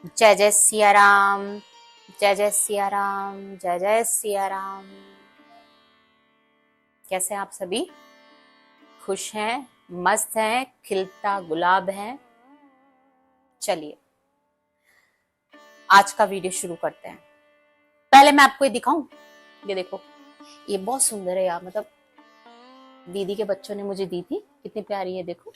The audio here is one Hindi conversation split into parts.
जय जय सिया राम। जय जय सिया राम। जय जय सिया राम। कैसे हैं आप सभी? खुश हैं, मस्त हैं, खिलता गुलाब हैं। चलिए आज का वीडियो शुरू करते हैं। पहले मैं आपको ये दिखाऊं, ये देखो, ये बहुत सुंदर है यार। मतलब दीदी के बच्चों ने मुझे दी थी, कितनी प्यारी है देखो।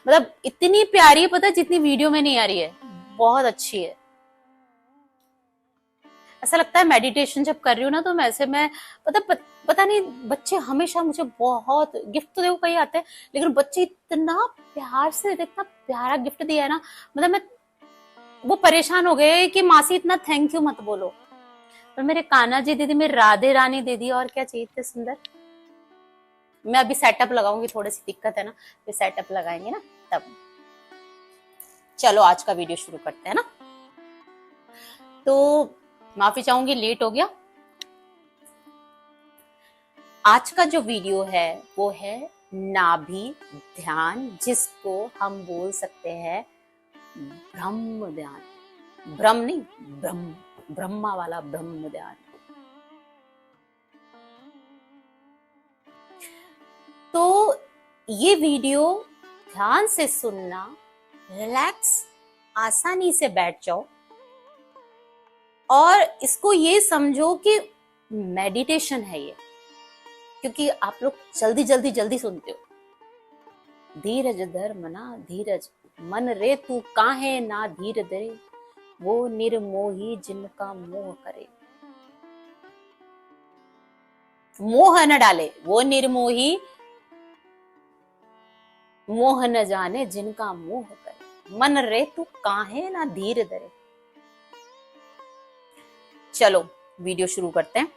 मतलब इतनी प्यारी है, पता है, जितनी वीडियो में नहीं आ रही है। बहुत अच्छी है। ऐसा लगता है मेडिटेशन जब कर रही हूँ ना, तो मैं पता नहीं, बच्चे हमेशा मुझे बहुत गिफ्ट तो देखो कहीं आते हैं, लेकिन बच्चे इतना प्यार से, इतना प्यारा गिफ्ट दिया है ना। मतलब मैं वो परेशान हो गए कि मासी इतना थैंक यू मत बोलो। पर मेरे कान्हा जी दीदी, मेरी राधे रानी दीदी, और क्या चाहिए, इतने सुंदर। मैं अभी सेटअप लगाऊंगी, थोड़ी सी दिक्कत है ना, फिर सेटअप लगाएंगे ना तब। चलो आज का वीडियो शुरू करते हैं ना। तो माफी चाहूंगी, लेट हो गया। आज का जो वीडियो है वो है नाभि ध्यान, जिसको हम बोल सकते हैं ब्रह्म ध्यान। ब्रह्म नहीं, ब्रह्म, ब्रह्मा वाला ब्रह्म ध्यान। तो ये वीडियो ध्यान से सुनना, रिलैक्स, आसानी से बैठ जाओ और इसको ये समझो कि मेडिटेशन है ये। क्योंकि आप लोग जल्दी सुनते हो। धीरज धर मना धीरज, मन रे तू काहे ना धीर धरे, वो निर्मोही जिनका मोह करे। मोह न डाले, वो निर्मोही मोह न जाने जिनका मोह करे, मन रे तू काहे ना धीर धरे। चलो वीडियो शुरू करते हैं।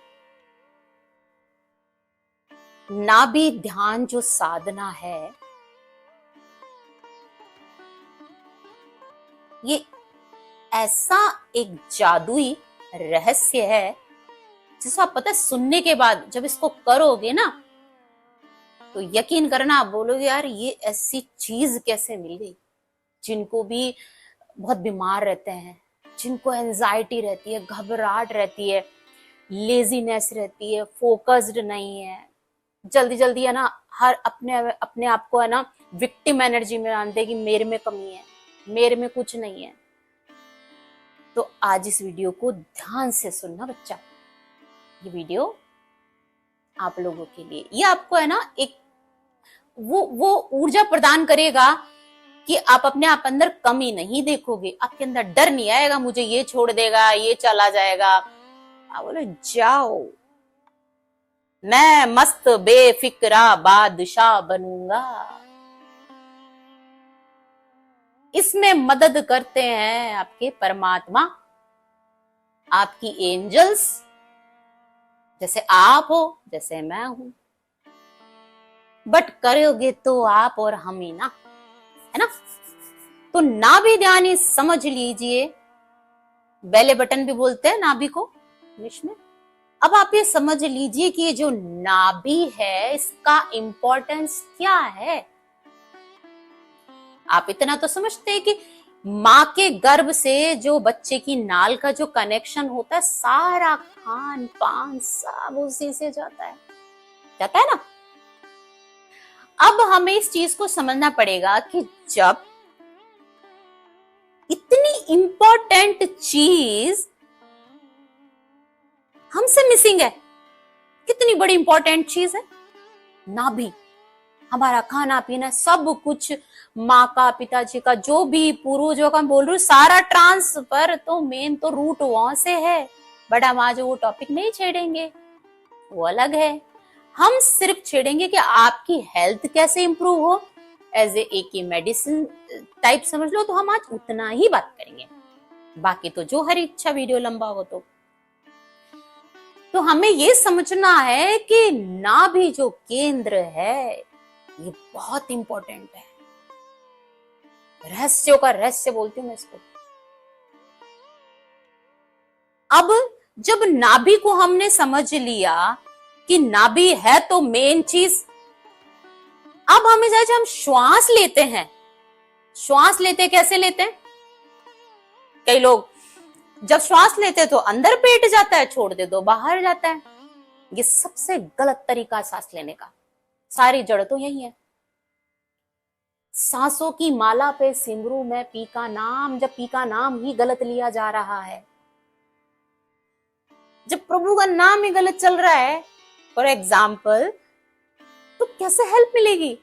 नाभि ध्यान जो साधना है, ये ऐसा एक जादुई रहस्य है जिसको आप पता है, सुनने के बाद जब इसको करोगे ना, तो यकीन करना, आप बोलोगे यार ये ऐसी चीज कैसे मिल गई। जिनको भी बहुत बीमार रहते हैं, जिनको एंजाइटी रहती है, घबराहट रहती है, लेजीनेस रहती है, फोकस्ड नहीं है, जल्दी जल्दी है ना, हर अपने अपने आप को है ना विक्टिम एनर्जी में मानते हैं कि मेरे में कमी है, मेरे में कुछ नहीं है। तो आज इस वीडियो को ध्यान से सुनना बच्चा। ये वीडियो आप लोगों के लिए, ये आपको है ना एक वो ऊर्जा प्रदान करेगा कि आप अपने आप अंदर कमी नहीं देखोगे। आपके अंदर डर नहीं आएगा, मुझे ये छोड़ देगा, ये चला जाएगा। आप बोलो जाओ, मैं मस्त बेफिक्रा बादशाह बनूंगा। इसमें मदद करते हैं आपके परमात्मा, आपकी एंजल्स, जैसे आप हो, जैसे मैं हूं। बट करोगे तो आप और हम ही ना, है ना। तो नाभि ध्यान समझ लीजिए, बेले बटन भी बोलते हैं नाभि को इंग्लिश में। अब आप ये समझ लीजिए कि ये जो नाभि है, इसका इंपॉर्टेंस क्या है। आप इतना तो समझते हैं कि माँ के गर्भ से जो बच्चे की नाल का जो कनेक्शन होता है, सारा खान पान सब उसी से जाता है ना। अब हमें इस चीज को समझना पड़ेगा कि जब इतनी इंपॉर्टेंट चीज हमसे मिसिंग है, कितनी बड़ी इंपॉर्टेंट चीज है नाभि। हमारा खाना पीना सब कुछ, माँ का, पिताजी का, जो भी पूर्वजों का बोल रही हूँ, सारा ट्रांसफर तो मेन तो रूट वहां से है। बट हम आज वो टॉपिक नहीं छेड़ेंगे, वो अलग है। हम सिर्फ छेड़ेंगे कि आपकी हेल्थ कैसे इंप्रूव हो, एज एक मेडिसिन टाइप समझ लो। तो हम आज उतना ही बात करेंगे, बाकी तो जो हर इच्छा वीडियो लंबा हो। तो हमें ये समझना है कि नाभि जो केंद्र है, ये बहुत इंपॉर्टेंट है। रहस्यों का रहस्य बोलती हूं मैं इसको। अब जब नाभि को हमने समझ लिया कि नाभि है तो मेन चीज, अब हमें जब हम श्वास लेते हैं, श्वास लेते कैसे लेते हैं, कई लोग जब श्वास लेते हैं तो अंदर पेट जाता है, छोड़ दे तो बाहर जाता है। ये सबसे गलत तरीका सांस लेने का। सारी जड़ तो यही है। सांसों की माला पे सिमरू में पी का नाम, जब पी का नाम ही गलत लिया जा रहा है, जब प्रभु का नाम ही गलत चल रहा है फॉर एग्जाम्पल, तो कैसे हेल्प मिलेगी?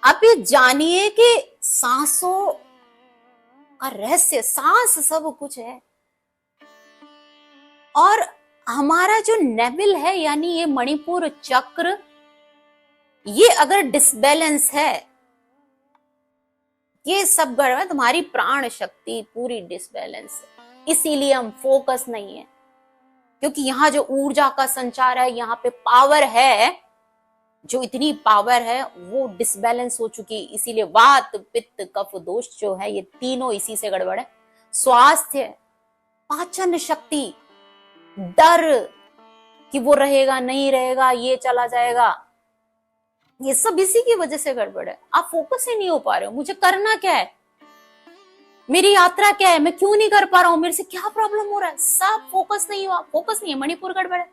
आप ये जानिए कि सांसों का रहस्य, सांस सब कुछ है। और हमारा जो नेविल है, यानी ये मणिपुर चक्र, ये अगर डिसबैलेंस है, ये सब गड़बड़ है, तुम्हारी प्राण शक्ति पूरी डिसबैलेंस है। इसीलिए हम फोकस नहीं है, क्योंकि यहाँ जो ऊर्जा का संचार है, यहाँ पे पावर है, जो इतनी पावर है वो डिसबैलेंस हो चुकी। इसीलिए वात पित्त कफ दोष जो है, ये तीनों इसी से गड़बड़ है। स्वास्थ्य, पाचन शक्ति, डर कि वो रहेगा नहीं रहेगा, ये चला जाएगा, ये सब इसी की वजह से गड़बड़ है। आप फोकस ही नहीं हो पा रहे हो। मुझे करना क्या है, मेरी यात्रा क्या है, मैं क्यों नहीं कर पा रहा हूं, मेरे से क्या प्रॉब्लम हो रहा है, सब फोकस नहीं हुआ। फोकस नहीं है, मणिपुर गड़बड़ है,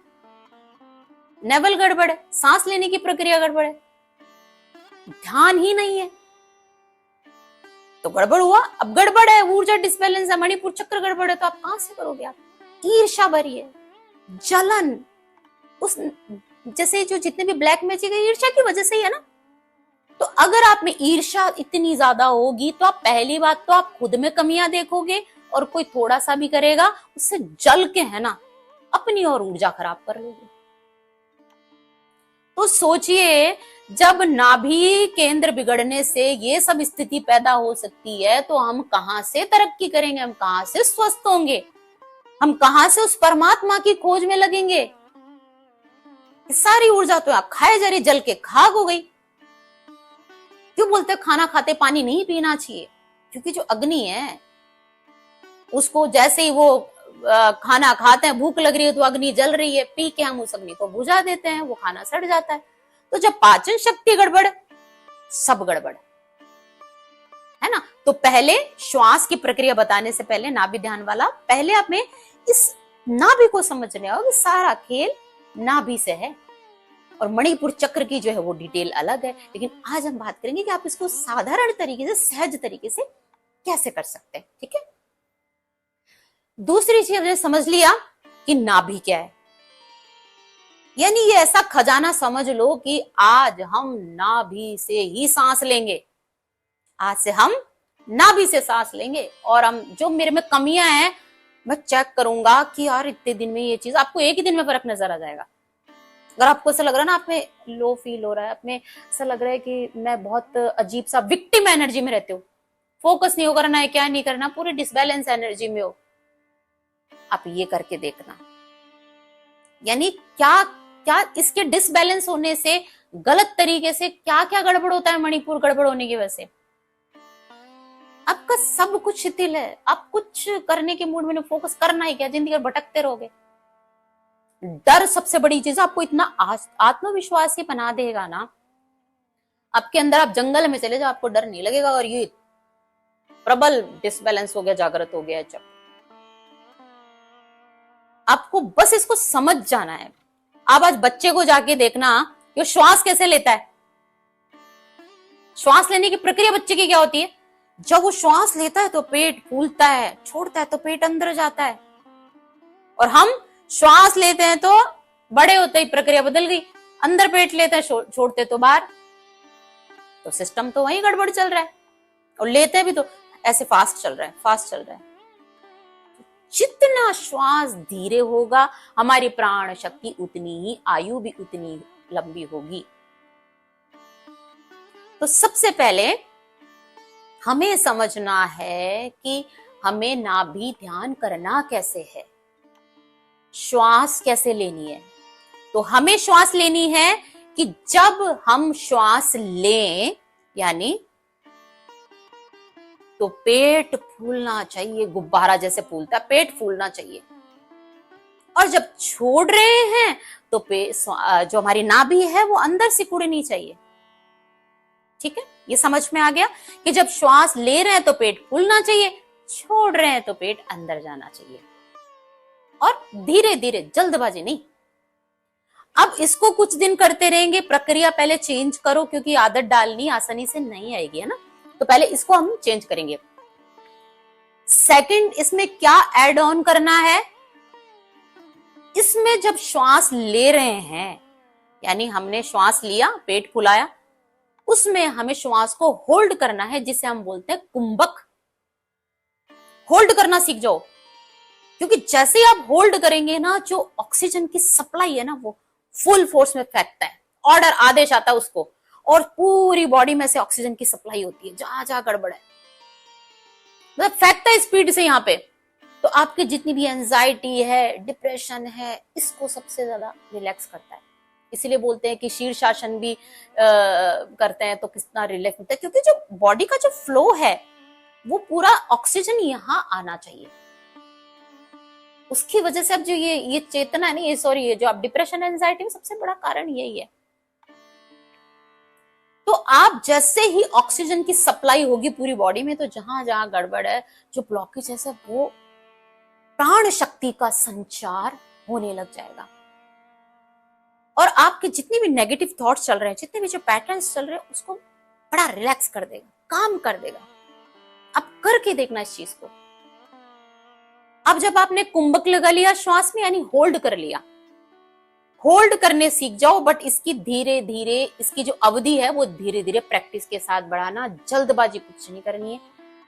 नेवल गड़बड़ है, सांस लेने की प्रक्रिया गड़बड़ है, ध्यान ही नहीं है, तो गड़बड़ हुआ। अब गड़बड़ है, ऊर्जा डिसबैलेंस है, मणिपुर चक्र गड़बड़ है, तो आप कहां से करोगे? आप ईर्ष्या भरी है, जलन, उस जैसे जो जितने भी ब्लैक मैजिक है, ईर्ष्या की वजह से ही है ना। तो अगर आप में ईर्ष्या इतनी ज्यादा होगी, तो आप पहली बात तो आप खुद में कमियां देखोगे, और कोई थोड़ा सा भी करेगा उससे जल के, है ना, अपनी और ऊर्जा खराब कर लोगे। तो सोचिए, जब नाभि केंद्र बिगड़ने से ये सब स्थिति पैदा हो सकती है, तो हम कहां से तरक्की करेंगे, हम कहां से स्वस्थ होंगे, हम कहां से उस परमात्मा की खोज में लगेंगे? सारी ऊर्जा तो आप खाए जा रही, जल के खाक हो गई। क्यों बोलते खाना खाते पानी नहीं पीना चाहिए? क्योंकि जो अग्नि है, उसको जैसे ही वो खाना खाते हैं, भूख लग रही है तो अग्नि जल रही है, पी के हम उस अग्नि को बुझा देते हैं, वो खाना सड़ जाता है। तो जब पाचन शक्ति गड़बड़, सब गड़बड़ है ना। तो पहले श्वास की प्रक्रिया बताने से पहले, नाभि ध्यान वाला, पहले आप में इस नाभि को समझने आओ। सारा खेल नाभि से है, और मणिपुर चक्र की जो है वो डिटेल अलग है। लेकिन आज हम बात करेंगे कि आप इसको साधारण तरीके से, सहज तरीके से कैसे कर सकते हैं, ठीक है। दूसरी चीज हमने समझ लिया कि नाभि क्या है, यानी ये ऐसा खजाना समझ लो कि आज हम नाभि से ही सांस लेंगे। आज से हम नाभि से सांस लेंगे, और हम जो मेरे में कमियां हैं मैं चेक करूंगा कि यार इतने दिन में ये चीज, आपको एक ही दिन में फर्क नजर आ जाएगा। अगर आपको ऐसा लग रहा है ना, आप में लो फील हो रहा है, आप में ऐसा लग रहा है कि मैं बहुत अजीब सा विक्टिम एनर्जी में रहते हो, फोकस नहीं हो करना है, क्या नहीं करना, पूरी डिसबैलेंस एनर्जी में हो, आप ये करके देखना। यानी क्या क्या इसके डिसबैलेंस होने से, गलत तरीके से क्या क्या गड़बड़ होता है मणिपुर गड़बड़ होने की वजह से। आपका सब कुछ शिथिल है, आप कुछ करने के मूड में, फोकस करना ही क्या, जिंदगी भर भटकते रहोगे। डर सबसे बड़ी चीज, आपको इतना आत्मविश्वास ही बना देगा ना, आपके अंदर, आप जंगल में चले जाओ, आपको डर नहीं लगेगा। और ये प्रबल डिसबैलेंस हो गया, जागृत हो गया जब, आपको बस इसको समझ जाना है। आप आज बच्चे को जाके देखना कि श्वास कैसे लेता है। श्वास लेने की प्रक्रिया बच्चे की क्या होती है? जब वो श्वास लेता है तो पेट फूलता है, छोड़ता है तो पेट अंदर जाता है। और हम श्वास लेते हैं तो बड़े होते ही प्रक्रिया बदल गई, अंदर पेट लेते हैं, छोड़ते तो बाहर। तो सिस्टम तो वही गड़बड़ चल रहा है, और लेते भी तो ऐसे फास्ट चल रहा है, फास्ट चल रहा है। जितना श्वास धीरे होगा, हमारी प्राण शक्ति उतनी ही, आयु भी उतनी लंबी होगी। तो सबसे पहले हमें समझना है कि हमें नाभि ध्यान करना कैसे है, श्वास कैसे लेनी है। तो हमें श्वास लेनी है कि जब हम श्वास लें, यानी तो पेट फूलना चाहिए, गुब्बारा जैसे फूलता है, पेट फूलना चाहिए। और जब छोड़ रहे हैं तो जो हमारी नाभि है वो अंदर सिकुड़नी चाहिए। ठीक है, ये समझ में आ गया कि जब श्वास ले रहे हैं तो पेट फूलना चाहिए, छोड़ रहे हैं तो पेट अंदर जाना चाहिए, और धीरे धीरे, जल्दबाजी नहीं। अब इसको कुछ दिन करते रहेंगे, प्रक्रिया पहले चेंज करो, क्योंकि आदत डालनी आसानी से नहीं आएगी, है ना। तो पहले इसको हम चेंज करेंगे। सेकंड, इसमें क्या ऐड ऑन करना है, इसमें जब श्वास ले रहे हैं, यानी हमने श्वास लिया, पेट फुलाया, उसमें हमें श्वास को होल्ड करना है, जिसे हम बोलते हैं कुंभक। होल्ड करना सीख जाओ, क्योंकि जैसे ही आप होल्ड करेंगे ना, जो ऑक्सीजन की सप्लाई है ना, वो फुल फोर्स में फेंकता है, ऑर्डर, आदेश आता है उसको, और पूरी बॉडी में से ऑक्सीजन की सप्लाई होती है, जहां जहां गड़बड़ है, मतलब फेंकता है स्पीड से यहाँ पे। तो आपकी जितनी भी एंजाइटी है, डिप्रेशन है, इसको सबसे ज्यादा रिलैक्स करता है। इसीलिए बोलते हैं कि शीर्षासन भी करते हैं तो कितना रिलैक्स होता है, क्योंकि जो बॉडी का जो फ्लो है, वो पूरा ऑक्सीजन यहाँ आना चाहिए। उसकी वजह से अब जो ये चेतना है ना, ये जो आप डिप्रेशन, एंजाइटी में सबसे बड़ा कारण यही है। तो आप जैसे ही ऑक्सीजन की सप्लाई होगी पूरी बॉडी में, तो जहां जहां गड़बड़ है, जो ब्लॉकेज है, वो प्राण शक्ति का संचार होने लग जाएगा, और आपके जितने भी नेगेटिव थॉट्स चल रहे हैं, जितने भी जो पैटर्न्स चल रहे हैं, उसको बड़ा रिलैक्स कर देगा, काम कर देगा। आप करके देखना इस चीज को। अब जब आपने कुंभक लगा लिया श्वास में, यानी होल्ड कर लिया, होल्ड करने सीख जाओ, बट इसकी धीरे धीरे, इसकी जो अवधि है वो धीरे धीरे प्रैक्टिस के साथ बढ़ाना, जल्दबाजी कुछ नहीं करनी है,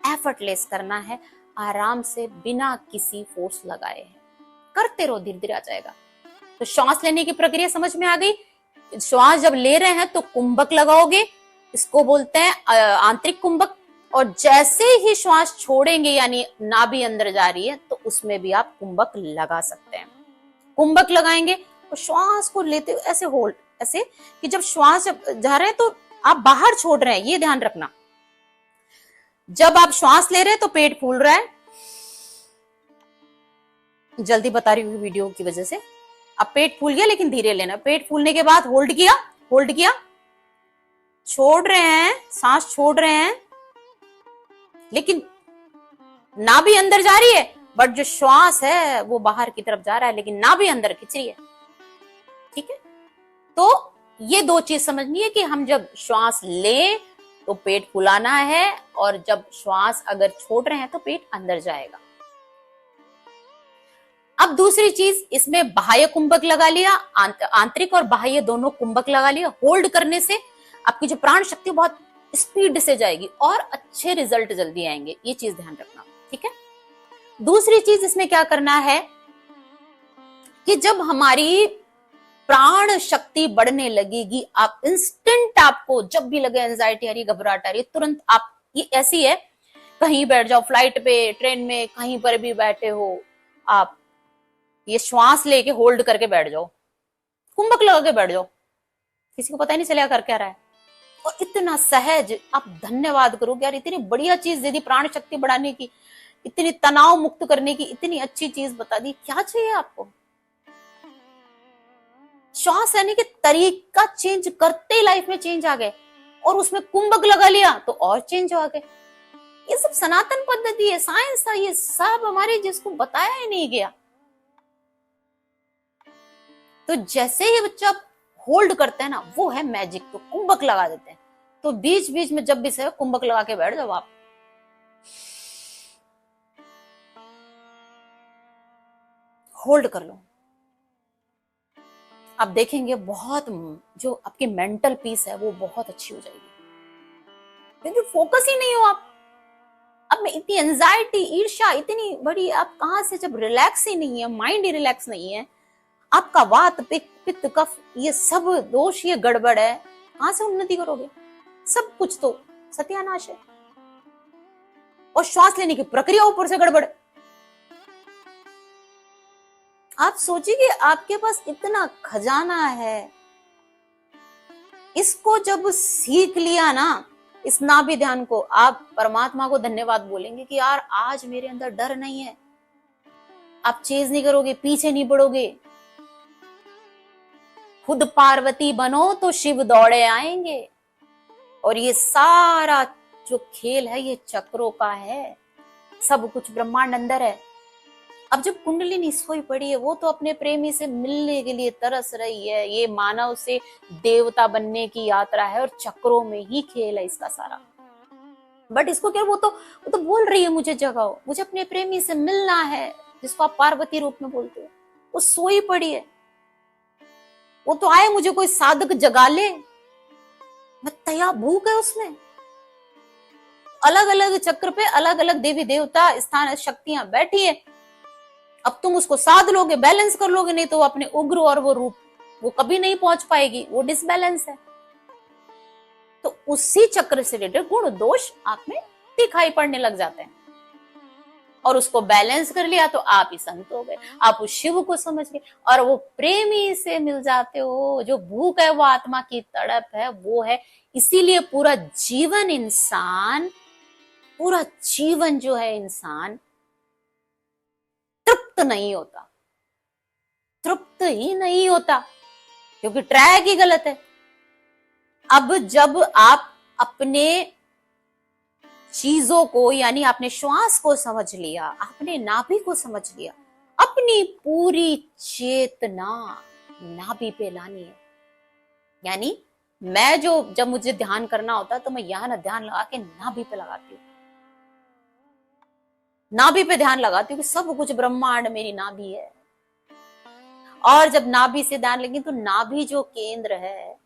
एफर्टलेस करना है, आराम से, बिना किसी फोर्स लगाए है, करते रहो, धीरे धीरे आ जाएगा। तो श्वास लेने की प्रक्रिया समझ में आ गई। श्वास जब ले रहे हैं तो कुंभक लगाओगे, इसको बोलते हैं आंतरिक कुंभक, और जैसे ही श्वास छोड़ेंगे, यानी नाभि अंदर जा रही है, तो उसमें भी आप कुंभक लगा सकते हैं। कुंभक लगाएंगे तो श्वास को लेते हुए ऐसे होल्ड, ऐसे कि जब श्वास जा रहे हैं तो आप बाहर छोड़ रहे हैं, ये ध्यान रखना। जब आप श्वास ले रहे हैं तो पेट फूल रहा है, जल्दी बता रही हूँ वीडियो की वजह से। अब पेट फूल गया, लेकिन धीरे लेना। पेट फूलने के बाद होल्ड किया, होल्ड किया, छोड़ रहे हैं, सांस छोड़ रहे हैं, लेकिन नाभि अंदर जा रही है, बट जो श्वास है वो बाहर की तरफ जा रहा है, लेकिन नाभि अंदर खिंच रही है। ठीक है, तो ये दो चीज समझनी है कि हम जब श्वास ले तो पेट फुलाना है, और जब श्वास अगर छोड़ रहे हैं तो पेट अंदर जाएगा। अब दूसरी चीज, इसमें बाह्य कुंभक लगा लिया, आंतरिक और बाह्य दोनों कुंभक लगा लिया। होल्ड करने से आपकी जो प्राण शक्ति बहुत स्पीड से जाएगी और अच्छे रिजल्ट जल्दी आएंगे, ये चीज ध्यान रखना। ठीक है, दूसरी चीज इसमें क्या करना है कि जब हमारी प्राण शक्ति बढ़ने लगेगी, आप इंस्टेंट, आपको जब भी लगे एंजाइटी आ रही, घबराहट आ रही है, तुरंत आप, ये ऐसी है, कहीं बैठ जाओ, फ्लाइट पे, ट्रेन में, कहीं पर भी बैठे हो, आप ये श्वास लेके होल्ड करके बैठ जाओ, कुंभक लगा के बैठ जाओ, किसी को पता ही नहीं चलेगा कर क्या रहा है, और इतना सहज, आप धन्यवाद करोगे, यार इतनी बढ़िया चीज दे दी, प्राण शक्ति बढ़ाने की, इतनी तनाव मुक्त करने की, इतनी अच्छी चीज बता दी, क्या चाहिए आपको। श्वास लेने के तरीका चेंज करते ही लाइफ में चेंज आ गए, और उसमें कुंभक लगा लिया तो और चेंज हो गए। ये सब सनातन पद्धति है, साइंस था, ये सब हमारे जिसको बताया ही नहीं गया। तो जैसे ही बच्चा होल्ड करते हैं ना, वो है मैजिक, तो कुंभक लगा देते हैं। तो बीच बीच में जब भी से कुंभक लगा के बैठ जाओ, आप होल्ड कर लो, आप देखेंगे बहुत, जो आपकी मेंटल पीस है वो बहुत अच्छी हो जाएगी, क्योंकि फोकस ही नहीं हो आप। अब में इतनी एंजाइटी, ईर्ष्या इतनी बड़ी, आप कहां से, जब रिलैक्स ही नहीं है, माइंड ही रिलैक्स नहीं है, आपका वात, पित्त, कफ, ये सब दोष, ये गड़बड़ है, कहां से उन्नति करोगे, सब कुछ तो सत्यानाश है। और श्वास लेने की प्रक्रिया ऊपर से गड़बड़। आप सोचिए आपके पास इतना खजाना है, इसको जब सीख लिया ना, इस नाभि ध्यान को, आप परमात्मा को धन्यवाद बोलेंगे कि यार आज मेरे अंदर डर नहीं है। आप चेज नहीं करोगे, पीछे नहीं बढ़ोगे, खुद पार्वती बनो तो शिव दौड़े आएंगे। और ये सारा जो खेल है ये चक्रों का है, सब कुछ ब्रह्मांड अंदर है। अब जब कुंडलिनी सोई पड़ी है, वो तो अपने प्रेमी से मिलने के लिए तरस रही है, ये मानव से देवता बनने की यात्रा है और चक्रों में ही खेल है इसका सारा। बट इसको क्या, वो तो बोल रही है मुझे जगाओ, मुझे अपने प्रेमी से मिलना है, जिसको आप पार्वती रूप में बोलते हो। वो सोई पड़ी है, वो तो आए मुझे कोई साधक जगा ले, मैं तैयार, भूख है उसमें। अलग अलग चक्र पे अलग अलग देवी देवता स्थान शक्तियां बैठी है। अब तुम उसको साध लोगे, बैलेंस कर लोगे, नहीं तो वो अपने उग्र और वो रूप वो कभी नहीं पहुंच पाएगी, वो डिसबैलेंस है। तो उसी चक्र से रिलेटेड गुण दोष आप में दिखाई पड़ने लग जाते हैं, और उसको बैलेंस कर लिया तो आप ही संत हो गए, आप उस शिव को समझ गए और वो प्रेमी से मिल जाते हो। जो भूख है, वो आत्मा की तड़प है, वो है। इसीलिए पूरा जीवन इंसान, पूरा जीवन जो है इंसान तृप्त नहीं होता, तृप्त ही नहीं होता, क्योंकि ट्रैक ही गलत है। अब जब आप अपने चीजों को, यानी आपने श्वास को समझ लिया, आपने नाभि को समझ लिया, अपनी पूरी चेतना नाभि पे लानी है। यानी मैं जब मुझे ध्यान करना होता है तो मैं यहां ना ध्यान लगा के नाभि पे लगाती हूँ, नाभि पे ध्यान लगाती हूँ कि सब कुछ ब्रह्मांड मेरी नाभि है। और जब नाभि से ध्यान लगी तो नाभि जो केंद्र है,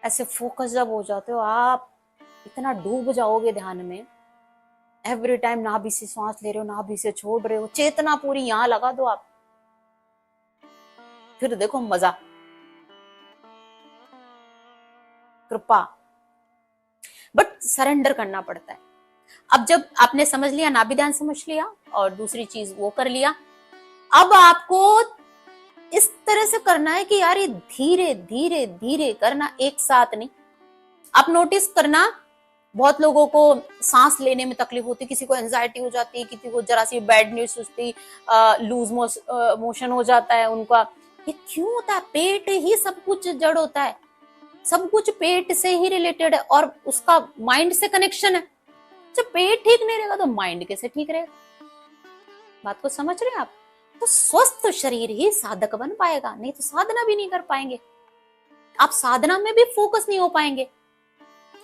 ऐसे फोकस जब हो जाते हो आप, इतना डूब जाओगे ध्यान में। एवरी टाइम नाभि से सांस ले रहे हो, नाभि से छोड़ रहे हो, चेतना पूरी यहां लगा दो आप, फिर देखो मजा, कृपा। बट सरेंडर करना पड़ता है। अब जब आपने समझ लिया, नाभि ध्यान समझ लिया और दूसरी चीज वो कर लिया, अब आपको इस तरह से करना है कि यार ये धीरे धीरे धीरे करना, एक साथ नहीं। आप नोटिस करना, बहुत लोगों को सांस लेने में तकलीफ होती है, किसी को एंजाइटी हो जाती है, किसी को जरा सी बैड न्यूज सुस्ती, लूज मोशन हो जाता है उनका। ये क्यों होता है? पेट ही सब कुछ जड़ होता है, सब कुछ पेट से ही रिलेटेड है और उसका माइंड से कनेक्शन है। जब पेट ठीक नहीं रहेगा तो माइंड कैसे ठीक रहेगा? बात को समझ रहे हैं आप? तो स्वस्थ शरीर ही साधक बन पाएगा, नहीं तो साधना भी नहीं कर पाएंगे आप, साधना में भी फोकस नहीं हो पाएंगे।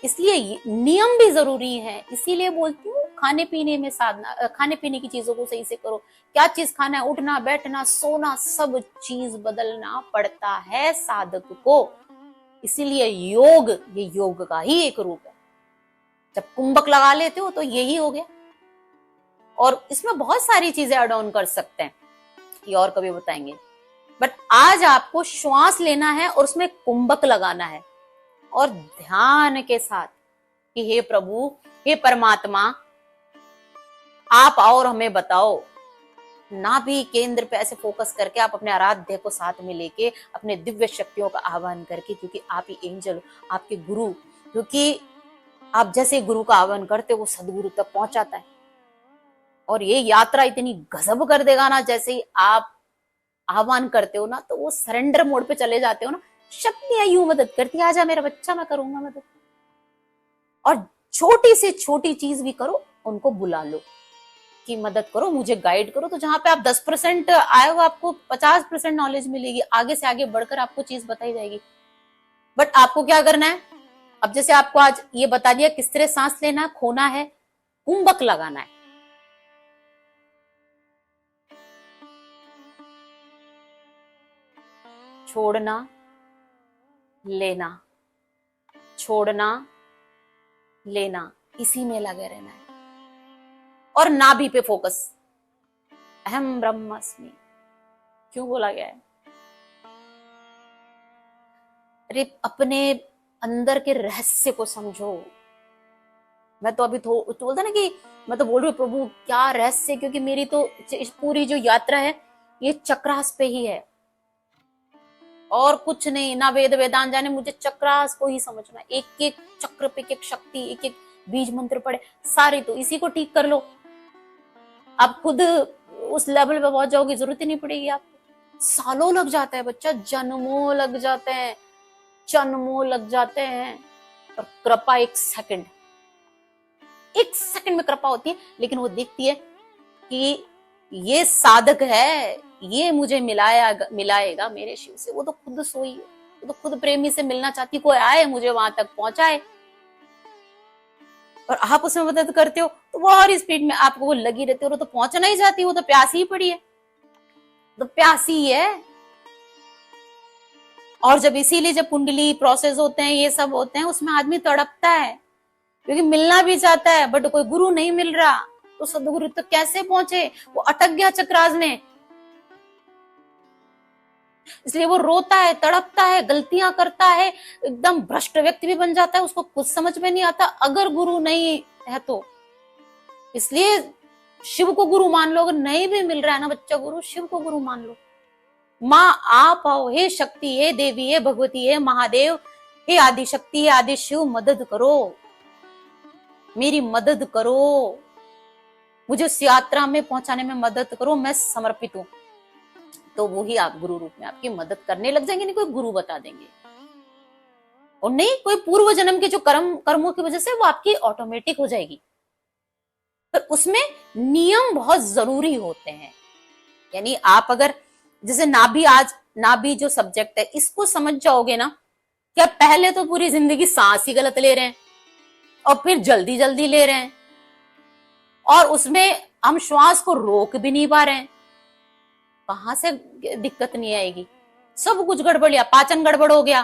इसलिए नियम भी जरूरी है। इसीलिए बोलती हूँ खाने पीने में साधना, खाने पीने की चीजों को सही से करो। क्या चीज खाना है, उठना बैठना सोना, सब चीज बदलना पड़ता है साधक को। इसीलिए योग, ये योग का ही एक रूप है। जब कुंभक लगा लेते हो तो यही हो गया, और इसमें बहुत सारी चीजें ऐड ऑन कर सकते हैं, ये और कभी बताएंगे। बट आज आपको श्वास लेना है और उसमें कुंभक लगाना है, और ध्यान के साथ कि हे प्रभु, हे परमात्मा, आप आओ और हमें बताओ। नाभि केंद्र पे ऐसे फोकस करके आप अपने आराध्य को साथ में लेके अपने दिव्य शक्तियों का आह्वान करके, क्योंकि आप ही एंजल हो, आपके गुरु, क्योंकि आप जैसे गुरु का आह्वान करते हो वो सदगुरु तक पहुंचाता है। और ये यात्रा इतनी गजब कर देगा ना, जैसे ही आप आह्वान करते हो ना, तो वो सरेंडर मोड पे चले जाते हो ना, शक्तियां यूं मदद करती है, आजा मेरा बच्चा, मैं करूंगा मदद। और छोटी से छोटी चीज भी करो, उनको बुला लो कि मदद करो, मुझे गाइड करो। तो जहां पे आप 10% आए हो, आपको 50% नॉलेज मिलेगी, आगे से आगे बढ़कर आपको चीज बताई जाएगी। बट आपको क्या करना है? अब जैसे आपको आज ये बता दिया किस तरह सांस लेना, खोना है, कुंभक लगाना है। छोड़ना, लेना, छोड़ना, लेना, इसी में लगे रहना है। और नाभि पे फोकस, अहम ब्रह्मास्मि क्यों बोला गया है? अरे अपने अंदर के रहस्य को समझो। मैं तो अभी तो बोलता ना कि मैं तो बोल रही हूँ प्रभु क्या रहस्य, क्योंकि मेरी तो पूरी जो यात्रा है ये चक्रास पे ही है, और कुछ नहीं, ना वेद वेदांत जाने, मुझे चक्रास को ही समझना। एक एक चक्र पे एक एक शक्ति, एक एक बीज मंत्र पड़े, सारे तो इसी को ठीक कर लो। आप खुद उस लेवल पे पहुंच जाओगे, जरूरत ही नहीं पड़ेगी आपको। सालों लग जाता है बच्चा, जन्मों लग जाते हैं, जन्मों लग जाते हैं। और कृपा एक सेकंड में कृपा होती है, लेकिन वो देखती है कि ये साधक है, ये मुझे मिलाएगा मेरे शिव से। वो तो खुद सोई है, वो तो खुद प्रेमी से मिलना चाहती, कोई आए मुझे वहां तक पहुंचाए, और आप उसमें मदद करते हो तो वो और स्पीड में आपको वो लगी रहती है, वो तो पहुंचना ही चाहती, वो तो प्यासी ही पड़ी है, तो प्यासी है। और जब इसीलिए जब कुंडली प्रोसेस होते हैं, ये सब होते हैं, उसमें आदमी तड़पता है क्योंकि मिलना भी चाहता है, बट कोई गुरु नहीं मिल रहा, तो सदगुरु तक कैसे पहुंचे, वो अटक गया चक्रास में। इसलिए वो रोता है, तड़पता है, गलतियां करता है, एकदम भ्रष्ट व्यक्ति भी बन जाता है, उसको कुछ समझ में नहीं आता अगर गुरु नहीं है तो। इसलिए शिव को गुरु मान लो, अगर नहीं भी मिल रहा है ना बच्चा गुरु, शिव को गुरु मान लो। माँ आप आओ, हे शक्ति, हे देवी, हे भगवती, हे महादेव, हे आदि शक्ति, हे आदि शिव, मदद करो, मेरी मदद करो, मुझे उस यात्रा में पहुंचाने में मदद करो, मैं समर्पित हूं। तो वो ही आप गुरु रूप में आपकी मदद करने लग जाएंगे, नहीं कोई गुरु बता देंगे, और नहीं कोई पूर्व जन्म के जो कर्मों की वजह से वो आपकी ऑटोमेटिक हो जाएगी। पर उसमें नियम बहुत जरूरी होते हैं। यानी आप अगर जैसे नाभि जो सब्जेक्ट है, इसको समझ जाओगे ना, क्या पहले तो पूरी जिंदगी सांस ही गलत ले रहे हैं और फिर जल्दी जल्दी ले रहे हैं, और उसमें हम श्वास को रोक भी नहीं पा रहे हैं, कहां से दिक्कत नहीं आएगी। सब कुछ गड़बड़ गया, पाचन गड़बड़ हो गया,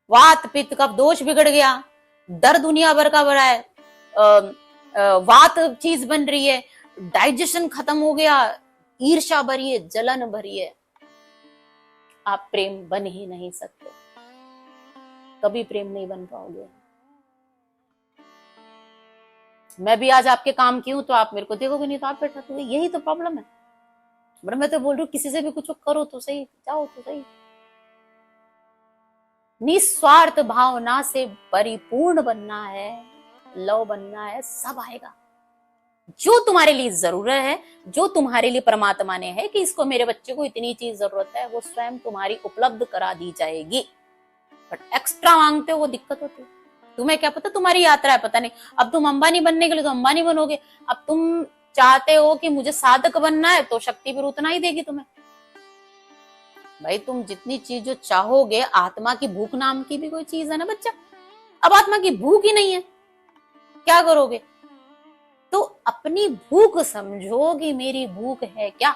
वात पित्त कफ दोष बिगड़ गया, दर्द दुनिया भर का बड़ा है, वात चीज बन रही है, डाइजेशन खत्म हो गया, ईर्ष्या भरी है, जलन भरी है, आप प्रेम बन ही नहीं सकते, कभी प्रेम नहीं बन पाओगे। मैं भी आज आपके काम की हूं तो आप मेरे को देखोगे नहीं तो आप बैठा, तो यही तो प्रॉब्लम है। मैं तो बोल रही हूँ किसी से भी कुछ करो तो सही, जाओ तो सही, निस्वार्थ भावना से परिपूर्ण बनना है, लव बनना है, सब आएगा। जो तुम्हारे लिए जरूरत है, जो तुम्हारे लिए परमात्मा ने है कि इसको, मेरे बच्चे को इतनी चीज जरूरत है, वो स्वयं तुम्हारी उपलब्ध करा दी जाएगी। बट एक्स्ट्रा मांगते हो वो दिक्कत होती है। तुम्हें क्या पता तुम्हारी यात्रा है, पता नहीं। अब तुम अंबानी बनने के लिए तो अंबानी बनोगे, अब तुम चाहते हो कि मुझे साधक बनना है तो शक्ति फिर उतना ही देगी तुम्हें। भाई तुम जितनी चीज जो चाहोगे, आत्मा की भूख नाम की भी कोई चीज है ना बच्चा, अब आत्मा की भूख ही नहीं है, क्या करोगे? तो अपनी भूख समझो कि मेरी भूख है क्या।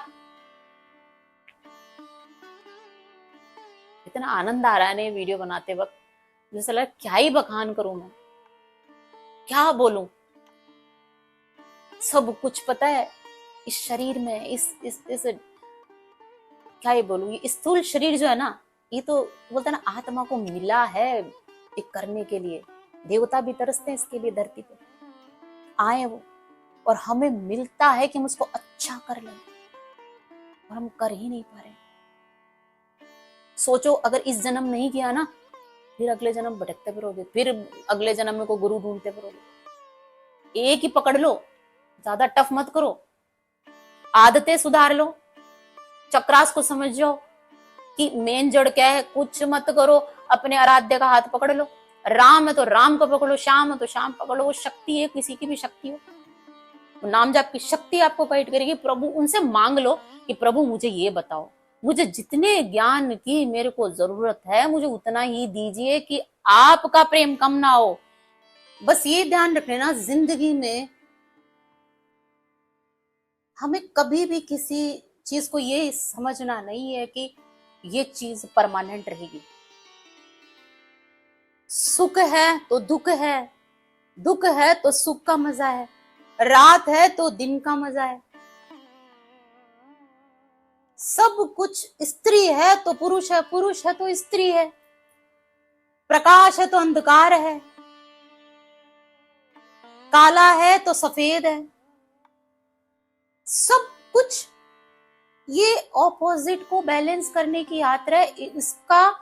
इतना आनंद आ रहा है ना वीडियो बनाते वक्त, जैसे लगा क्या ही बखान करूं मैं, क्या बोलूं। सब कुछ पता है इस शरीर में, इस क्या ही बोलूं, ये स्थूल शरीर जो है ना, ये तो बोलते ना आत्मा को मिला है एक करने के लिए। देवता भी तरसते हैं इसके लिए, धरती पे आए वो, और हमें मिलता है कि हम उसको अच्छा कर लें, और हम कर ही नहीं पा रहे। सोचो अगर इस जन्म नहीं किया ना, फिर अगले जन्म भटकते फिरोगे, फिर अगले जन्म में कोई गुरु ढूंढते फिरोगे। एक ही पकड़ लो, ज्यादा टफ मत करो, आदतें सुधार लो, चक्रास को समझ जाओ कि मेन जड़ क्या है, कुछ मत करो, अपने आराध्य का हाथ पकड़ लो, राम है तो राम को पकड़ो, श्याम है तो श्याम पकड़ो, वो शक्ति है, किसी की भी शक्ति हो, नाम जाप की शक्ति आपको गाइड करेगी। प्रभु उनसे मांग लो कि प्रभु मुझे ये बताओ, मुझे जितने ज्ञान की मेरे को जरूरत है मुझे उतना ही दीजिए कि आपका प्रेम कम ना हो। बस ये ध्यान रख लेना, जिंदगी में हमें कभी भी किसी चीज को ये समझना नहीं है कि ये चीज परमानेंट रहेगी। सुख है तो दुख है, दुख है तो सुख का मजा है, रात है तो दिन का मजा है, सब कुछ। स्त्री है तो पुरुष है, पुरुष है तो स्त्री है, प्रकाश है तो अंधकार है, काला है तो सफेद है, सब कुछ। ये ऑपोजिट को बैलेंस करने की यात्रा है। इसका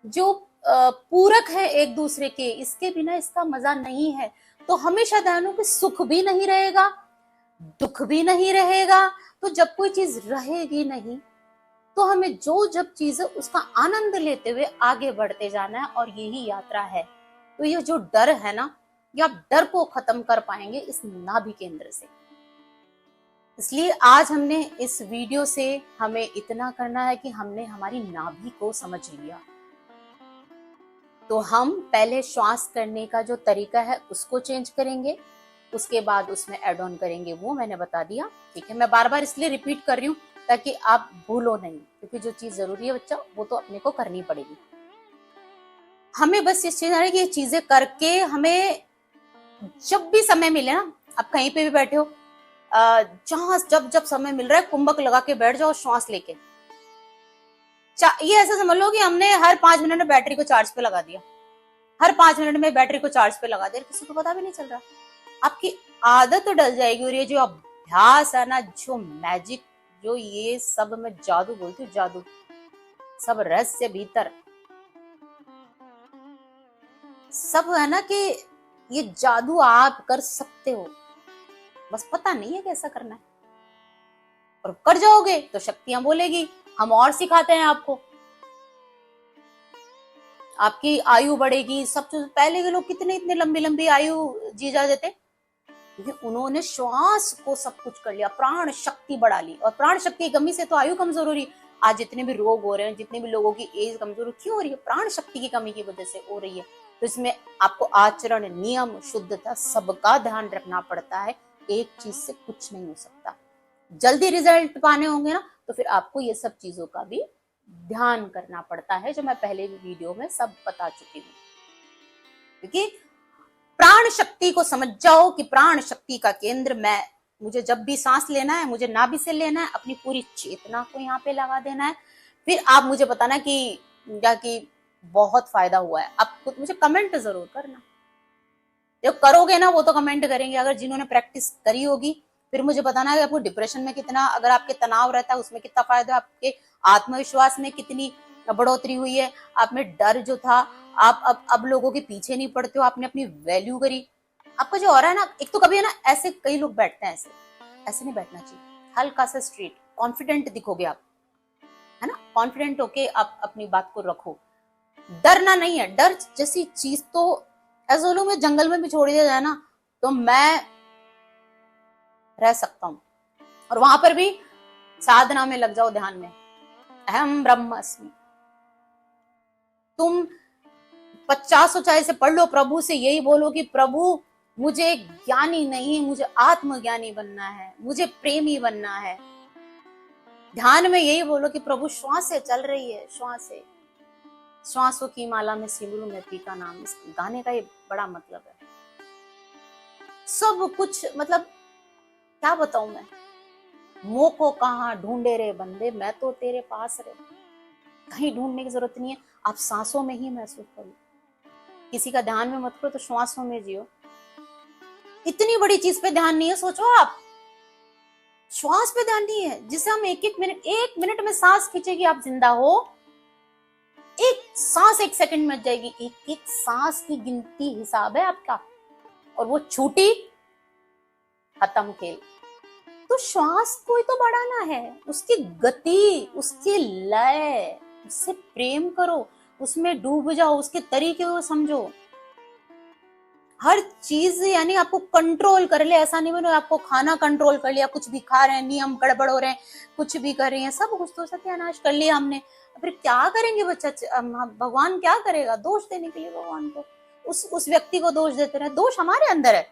जो पूरक है एक दूसरे के, इसके बिना इसका मजा नहीं है। तो हमेशा ध्यान हो कि सुख भी नहीं रहेगा, दुख भी नहीं रहेगा, तो जब कोई चीज रहेगी नहीं तो हमें जो जब चीज है उसका आनंद लेते हुए आगे बढ़ते जाना है, और यही यात्रा है। तो ये जो डर है ना, ये आप डर को खत्म कर पाएंगे इस नाभि केंद्र से। इसलिए आज हमने इस वीडियो से हमें इतना करना है कि हमने हमारी नाभि को समझ लिया। तो हम पहले श्वास करने का जो तरीका है उसको चेंज करेंगे, उसके बाद उसमें ऐड ऑन करेंगे, वो मैंने बता दिया। ठीक है, मैं बार बार इसलिए रिपीट कर रही हूँ ताकि आप भूलो नहीं, क्योंकि जो चीज जरूरी है बच्चा वो तो अपने को करनी पड़ेगी। हमें बस इस चीज ये चीजें करके हमें जब भी समय मिले ना, आप कहीं पे भी बैठे हो, जहां जब जब समय मिल रहा है कुंभक लगा के बैठ जाओ, श्वास लेके। ये ऐसा समझ लो कि हमने हर 5 मिनट में बैटरी को चार्ज पे लगा दिया, हर 5 मिनट में बैटरी को चार्ज पे लगा दिया, किसी को पता भी नहीं चल रहा। आपकी आदत तो डल जाएगी। और ये जो अभ्यास है ना, जो मैजिक, जो ये सब मैं जादू बोलती हूँ, जादू, सब रहस्य भीतर सब है ना, कि ये जादू आप कर सकते हो, बस पता नहीं है कैसा करना है। और कर जाओगे तो शक्तियां बोलेगी, हम और सिखाते हैं आपको, आपकी आयु बढ़ेगी। सब चीज, पहले के लोग कितने इतने लंबी लंबी आयु जी जा देते, क्योंकि उन्होंने श्वास को सब कुछ कर लिया, प्राण शक्ति बढ़ा ली। और प्राण शक्ति की कमी से तो आयु कमजोर हो रही। आज जितने भी रोग हो रहे हैं, जितने भी लोगों की एज कमजोर क्यों हो रही है? प्राण शक्ति की कमी की वजह से हो रही है। तो इसमें आपको आचरण, नियम, शुद्धता सबका ध्यान रखना पड़ता है। एक चीज से कुछ नहीं हो सकता। जल्दी रिजल्ट पाने होंगे ना, तो फिर आपको ये सब चीजों का भी ध्यान करना पड़ता है, जो मैं पहले भी वीडियो में सब बता चुकी हूँ। क्योंकि प्राण शक्ति को समझ जाओ कि प्राण शक्ति का केंद्र मुझे जब भी सांस लेना है, मुझे नाभि से लेना है, अपनी पूरी चेतना को यहाँ पे लगा देना है। फिर आप मुझे बताना कि बहुत फायदा हुआ है। आप खुद मुझे कमेंट जरूर करना, जब करोगे ना वो तो कमेंट करेंगे। अगर जिन्होंने प्रैक्टिस करी होगी, फिर मुझे बताना है कि आपको डिप्रेशन में कितना, अगर आपके तनाव रहता है उसमें कितना फायदा, आपके आत्मविश्वास में कितनी बढ़ोतरी हुई है, आप में डर जो था, आप अब लोगों के पीछे नहीं पड़ते हो, आपने अपनी वैल्यू करी। आपका जो हो रहा है ना, एक तो कभी है ना, ऐसे कई लोग बैठते हैं, ऐसे नहीं बैठना चाहिए। हल्का सा स्ट्रेट, कॉन्फिडेंट दिखोगे आप, है ना, कॉन्फिडेंट होके आप अपनी बात को रखो। डरना नहीं है। डर जैसी चीज तो ऐसे लोग में जंगल में भी छोड़ दिया जाए ना, तो मैं रह सकता हूं। और वहां पर भी साधना में लग जाओ, ध्यान में, अहम ब्रह्मास्मि। तुम 50 ऊंचाई से पढ़ लो, प्रभु से यही बोलो कि प्रभु मुझे ज्ञानी नहीं, मुझे आत्मज्ञानी बनना है, मुझे प्रेमी बनना है। ध्यान में यही बोलो कि प्रभु श्वास से चल रही है, श्वास से, श्वासों की माला में सिमरू में पी का नाम। इस गाने का ये बड़ा मतलब है। सब कुछ मतलब क्या बताऊं मैं, मोह को कहाँ ढूंढे रे बंदे, मैं तो तेरे पास रे। कहीं ढूंढने की जरूरत नहीं है, आप सांसों में ही महसूस करो। किसी का ध्यान में मत करो, तो श्वासों में जियो। इतनी बड़ी चीज पे ध्यान नहीं है, सोचो आप, श्वास पे ध्यान नहीं है, जिसे हम एक मिनट में सांस खींचेगी, आप जिंदा हो। एक सांस 1 सेकंड में जाएगी, एक सांस की गिनती हिसाब है आपका, और वो छूटी, खत्म खेल। तो श्वास को ही तो बढ़ाना है, उसकी गति, उसकी लय, उससे प्रेम करो, उसमें डूब जाओ, उसके तरीके को समझो। हर चीज यानी आपको कंट्रोल कर ले, ऐसा नहीं बनो आपको खाना कंट्रोल कर लिया, कुछ भी खा रहे हैं, नियम गड़बड़ हो रहे हैं, कुछ भी कर रहे हैं, सब कुछ तो सत्यानाश कर लिया हमने। फिर क्या करेंगे बच्चा, भगवान क्या करेगा? दोष देने के लिए भगवान को, उस व्यक्ति को दोष देते रहे। दोष हमारे अंदर है,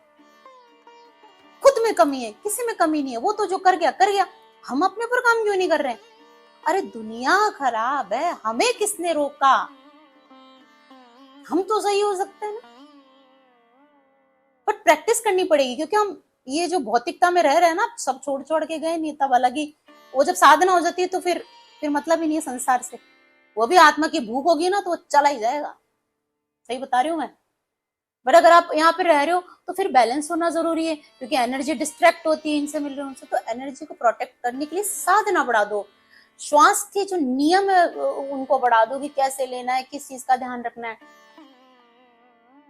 खुद में कमी है, किसी में कमी नहीं है। वो तो जो कर गया, हम अपने पर काम क्यों नहीं कर रहे हैं? अरे दुनिया खराब है, हमें किसने रोका? हम तो सही हो सकते हैं ना, बट प्रैक्टिस करनी पड़ेगी। क्योंकि हम ये जो भौतिकता में रह रहे हैं ना, सब छोड़ के गए नहीं, तब अलग ही। वो जब साधना हो जाती है तो फिर मतलब ही नहीं है संसार से। वो भी आत्मा की भूख होगी ना, तो वो चला ही जाएगा। सही बता रही हूँ मैं। बट अगर आप यहाँ पे रह रहे हो तो फिर बैलेंस होना जरूरी है, क्योंकि एनर्जी डिस्ट्रैक्ट होती है इनसे मिल रहे उनसे। तो एनर्जी को प्रोटेक्ट करने के लिए साधना बढ़ा दो, श्वास के जो नियम है उनको बढ़ा दो, कि कैसे लेना है, किस चीज का ध्यान रखना है।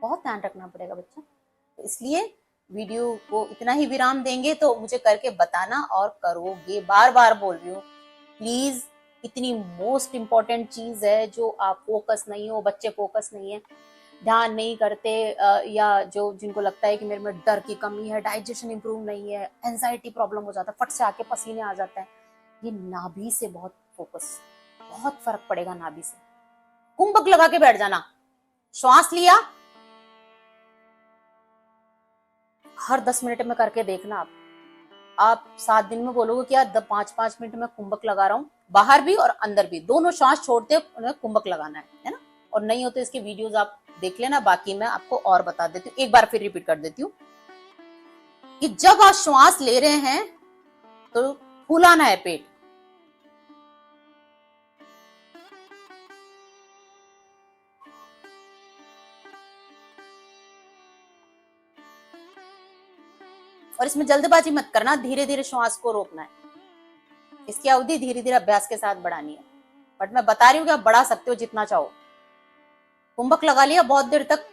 बहुत ध्यान रखना पड़ेगा बच्चा। तो इसलिए वीडियो को इतना ही विराम देंगे, तो मुझे करके बताना और करोगे। बार बार बोल रही हूँ, प्लीज। इतनी मोस्ट इंपॉर्टेंट चीज है जो आप फोकस नहीं हो, बच्चे फोकस नहीं है। ध्यान नहीं करते या जो जिनको लगता है कि मेरे में डर की कमी है, डाइजेशन इंप्रूव नहीं है, एंजाइटी प्रॉब्लम हो जाता है, फट से आके पसीने आ जाता है, ये नाभि से बहुत फोकस, बहुत फर्क पड़ेगा नाभि से। कुंभक लगा के बैठ जाना, श्वास लिया, हर 10 मिनट में करके देखना। आप 7 दिन में बोलोगे कि यार 5-5 मिनट में कुंभक लगा रहा हूँ, बाहर भी और अंदर भी, दोनों श्वास छोड़ते उन्हें कुंभक लगाना है ना। और नहीं होते इसके वीडियोस आप देख लेना, बाकी मैं आपको और बता देती हूँ, एक बार फिर रिपीट कर देती हूँ कि जब आप श्वास ले रहे हैं तो फूलाना है पेट, और इसमें जल्दबाजी मत करना, धीरे धीरे श्वास को रोकना है, इसकी अवधि धीरे धीरे अभ्यास के साथ बढ़ानी है। बट मैं बता रही हूँ कि आप बढ़ा सकते हो जितना चाहो। कुंभक लगा लिया बहुत देर तक,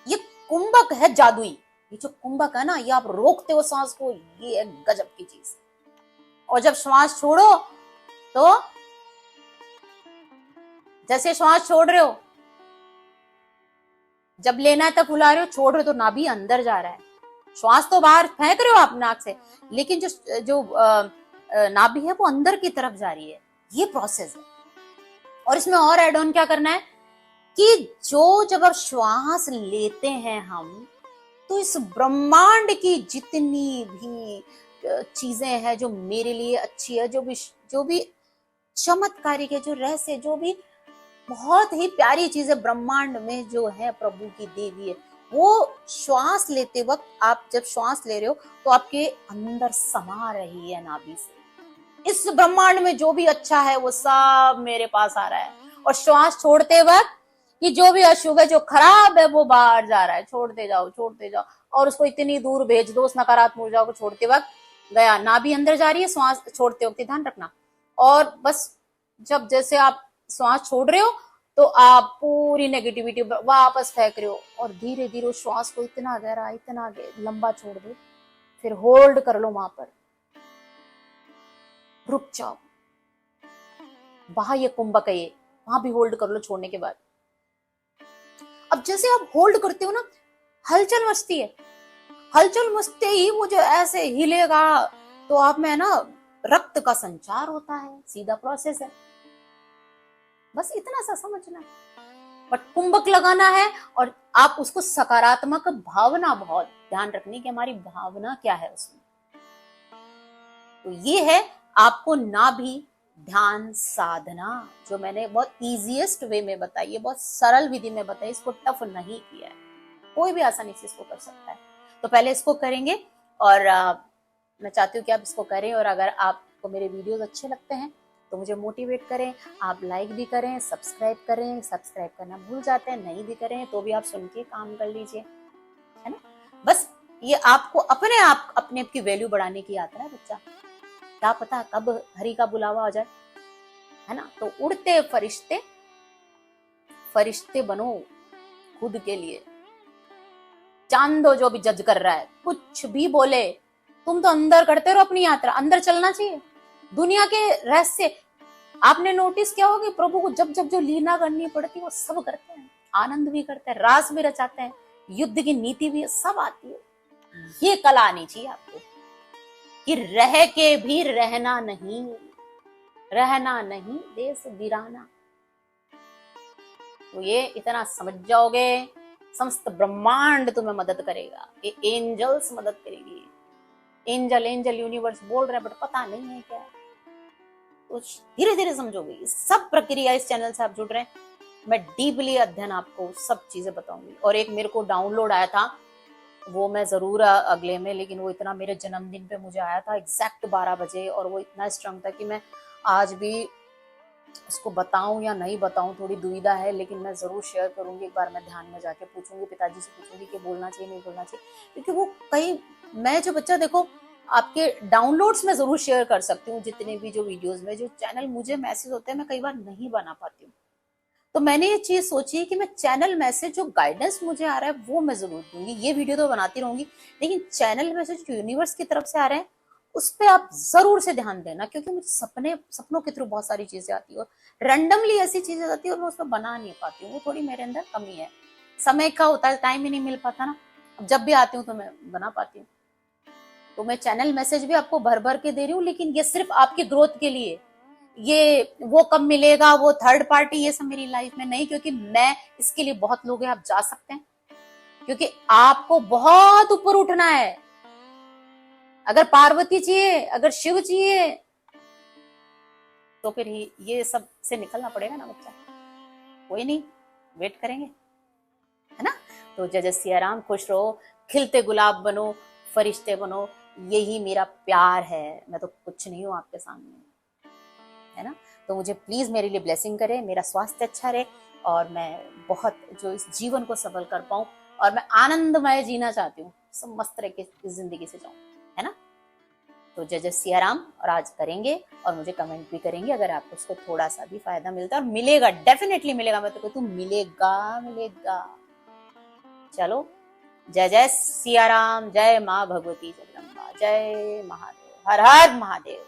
ये कुंभक है जादुई, ये जो कुंभक है ना, ये आप रोकते हो सांस को, ये है गजब की चीज। और जब श्वास छोड़ो तो जैसे श्वास छोड़ रहे हो, जब लेना है तब फुला रहे हो, छोड़ रहे हो तो नाभि अंदर जा रहा है, श्वास तो बाहर फेंक रहे हो आप नाक से, लेकिन जो नाभि है वो अंदर की तरफ जा रही है, ये प्रोसेस है। और इसमें और एड ऑन क्या करना है कि जब आप श्वास लेते हैं हम, तो इस ब्रह्मांड की जितनी भी चीजें हैं जो मेरे लिए अच्छी है, जो भी चमत्कारिक है, जो रहस्य, जो भी बहुत ही प्यारी चीजें ब्रह्मांड में जो है, प्रभु की देवी है, वो श्वास लेते वक्त, आप जब श्वास ले रहे हो तो आपके अंदर समा रही है नाभि से। इस ब्रह्मांड में जो भी अच्छा है वो सब मेरे पास आ रहा है। और श्वास छोड़ते वक्त कि जो भी अशुभ है, जो खराब है, वो बाहर जा रहा है, छोड़ते जाओ, छोड़ते जाओ, और उसको इतनी दूर भेज दो, उस नकारात्मक ऊर्जा को छोड़ते वक्त गया। नाभि अंदर जा रही है, श्वास छोड़ते वक्त ध्यान रखना। और बस जब जैसे आप श्वास छोड़ रहे हो तो आप पूरी नेगेटिविटी वापस फेंक रहे हो, और धीरे धीरे श्वास को इतना गहरा, इतना लंबा छोड़ दो, फिर होल्ड कर लो वहां पर, रुक जाओ, बाह्य कुंभक है ये, वहां भी होल्ड कर लो छोड़ने के बाद। अब जैसे आप होल्ड करते हो ना, हलचल मचती है, हलचल मचते ही वो जो ऐसे हिलेगा तो आप में ना रक्त का संचार होता है, सीधा प्रोसेस है, बस इतना सा समझना। बट कुंभक लगाना है और आप उसको सकारात्मक भावना, बहुत ध्यान रखनी कि हमारी भावना क्या है उसमें। तो ये है आपको नाभि ध्यान साधना, जो मैंने बहुत इजीएस्ट वे में बताई है, बहुत सरल विधि में बताई, इसको टफ नहीं किया है, कोई भी आसानी से इसको कर सकता है। तो पहले इसको करेंगे, और मैं चाहती हूँ कि आप इसको करें, और अगर आपको मेरे वीडियोस अच्छे लगते हैं तो मुझे मोटिवेट करें, आप लाइक भी करें, सब्सक्राइब करें, सब्सक्राइब करना भूल जाते हैं, नहीं भी करें तो भी आप सुन के काम कर लीजिए, है ना। बस ये आपको अपने आप की वैल्यू बढ़ाने की यात्रा है बच्चा, क्या पता कब हरि का बुलावा आ जाए, है ना। तो उड़ते फरिश्ते, फरिश्ते बनो खुद के लिए, जान दो जो भी जज कर रहा है, कुछ भी बोले, तुम तो अंदर करते रहो अपनी यात्रा, अंदर चलना चाहिए। दुनिया के रहस्य आपने नोटिस किया होगा, प्रभु को जब जब जो लीला करनी पड़ती है वो सब करते हैं, आनंद भी करते हैं, रास भी रचाते हैं, युद्ध की नीति भी सब आती है। ये कला आनी चाहिए आपको कि रह के भी रहना नहीं, रहना नहीं देश वीराना। तो ये इतना समझ जाओगे, समस्त ब्रह्मांड तुम्हें मदद करेगा, ये एंजल्स मदद करेगी। एंजल एंजल यूनिवर्स बोल रहे हैं बट पता नहीं है क्या, तो धीरे धीरे समझोगे। सब प्रक्रिया इस चैनल से आप जुड़ रहे हैं, मैं डीपली अध्ययन आपको सब चीजें बताऊंगी। और एक मेरे को डाउनलोड आया था, वो मैं जरूर अगले में, लेकिन वो इतना मेरे जन्मदिन पे मुझे आया था एग्जैक्ट 12 बजे, और वो इतना स्ट्रॉन्ग था कि मैं आज भी उसको बताऊं या नहीं बताऊं, थोड़ी दुविधा है, लेकिन मैं जरूर शेयर करूंगी। एक बार मैं ध्यान में जाके पूछूंगी, पिताजी से पूछूंगी कि बोलना चाहिए नहीं बोलना चाहिए, क्योंकि वो कहीं मैं जो बच्चा देखो आपके डाउनलोड्स में जरूर शेयर कर सकती हूँ, जितने भी जो वीडियोस में जो चैनल मुझे मैसेज होते हैं मैं कई बार नहीं बना पाती हूँ, तो मैंने ये चीज सोची है कि मैं चैनल मैसेज जो गाइडेंस मुझे आ रहा है वो मैं जरूर दूंगी। ये वीडियो तो बनाती रहूंगी, लेकिन चैनल मैसेज जो यूनिवर्स की तरफ से आ रहे हैं उस पे आप जरूर से ध्यान देना, क्योंकि मुझे सपनों के थ्रू बहुत सारी चीजें आती है और रैंडमली ऐसी चीजें आती है और मैं उसमें बना नहीं पाती हूँ। वो थोड़ी मेरे अंदर कमी है, समय का होता है, टाइम ही नहीं मिल पाता ना। अब जब भी आती हूँ तो मैं बना पाती हूँ। तो मैं चैनल मैसेज भी आपको भर भर के दे रही हूँ, लेकिन ये सिर्फ आपकी ग्रोथ के लिए। ये वो कब मिलेगा, वो थर्ड पार्टी, ये सब मेरी लाइफ में नहीं, क्योंकि मैं इसके लिए बहुत लोग हैं, आप जा सकते हैं, क्योंकि आपको बहुत ऊपर उठना है। अगर पार्वती चाहिए, अगर शिव चाहिए, तो फिर ये सब से निकलना पड़ेगा ना बच्चा। कोई नहीं, वेट करेंगे, है ना। तो जय जय सिया राम, खुश रहो, खिलते गुलाब बनो, फरिश्ते बनो, यही मेरा प्यार है। मैं तो कुछ नहीं हूं आपके सामने, है ना। तो मुझे प्लीज मेरे लिए ब्लेसिंग करें, मेरा स्वास्थ्य अच्छा रहे और मैं बहुत जो इस जीवन को सफल कर पाऊं, और मैं आनंदमय जीना चाहती हूँ, सब मस्त तरह की जिंदगी से जाऊं, है ना। तो जय जय सिया राम, और आज करेंगे और मुझे कमेंट भी करेंगे अगर आपको उसको थोड़ा सा भी फायदा मिलता है, और मिलेगा, डेफिनेटली मिलेगा, मैं तो कहती हूँ मिलेगा मिलेगा। चलो, जय जय सिया राम, जय माँ भगवती जगदम्बा, जय महादेव, हर हर महादेव।